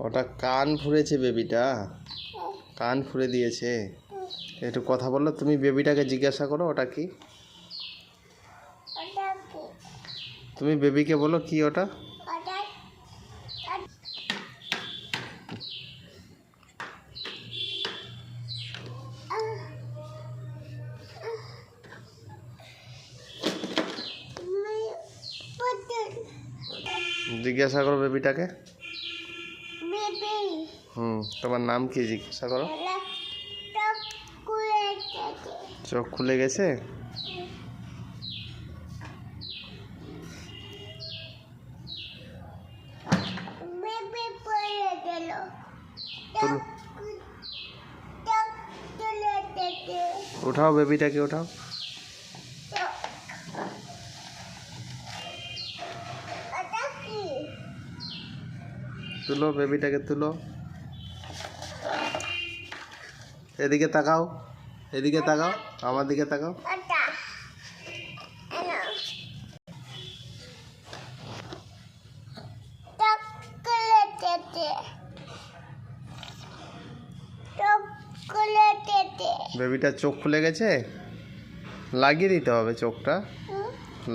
ওটা কান ফুঁড়েছে বেবিটা, কান ফুঁড়ে দিয়েছে। একটু কথা বললো, তুমি বেবিটাকে জিজ্ঞাসা করো ওটা কি। তুমি বেবিকে বলো কি ওটা। জিজ্ঞাসা করো বেবিটাকে। তোমার নাম কি জিজ্ঞাসা করো। চোখ খুলে গেছে। উঠাও বেবিটাকে, উঠাও। তুলো বেবিটাকে, তুলো। এদিকে তাকাও, এদিকে তাকাও, আমার দিকে তাকাও। বেবিটার চোখ খুলে গেছে, লাগিয়ে দিতে হবে চোখটা,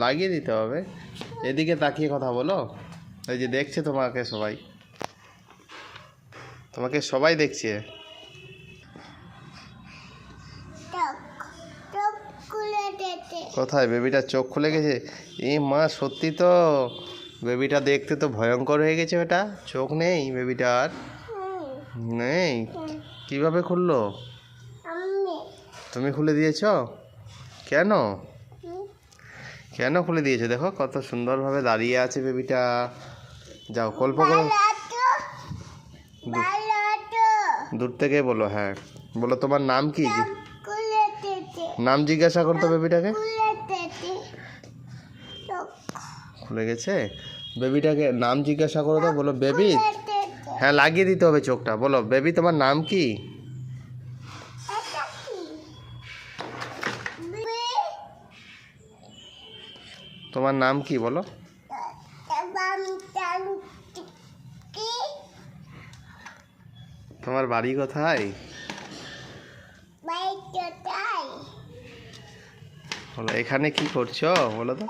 লাগিয়ে দিতে হবে। এদিকে তাকিয়ে কথা বলো, এই যে দেখছে তোমাকে সবাই, তোমাকে সবাই দেখছে। কোথায় বেবিটার চোখ খুলে গেছে? এ মা, সত্যি তো বেবিটা দেখতে তো ভয়ঙ্কর হয়ে গেছে। ওটা চোখ নেই বেবিটার, নেই। কিভাবে খুললো? তুমি খুলে দিয়েছ? কেন? কেন খুলে দিয়েছো? দেখো কত সুন্দরভাবে দাঁড়িয়ে আছে বেবিটা। যাও গল্প করো, দূর থেকে বলো। হ্যাঁ বলো, তোমার নাম কি? নাম জিজ্ঞাসা করতো বেবিটাকে। খুলে গেছে বেবিটাকে, নাম জিজ্ঞাসা করো তো, বলো বেবি। হ্যাঁ লাগিয়ে দিতে হবে চোখটা। বলো বেবি, তোমার নাম কি? তোমার নাম কি বলো? তোমার বাড়ি কোথায়? বলো এখানে কি করছো বলো তো।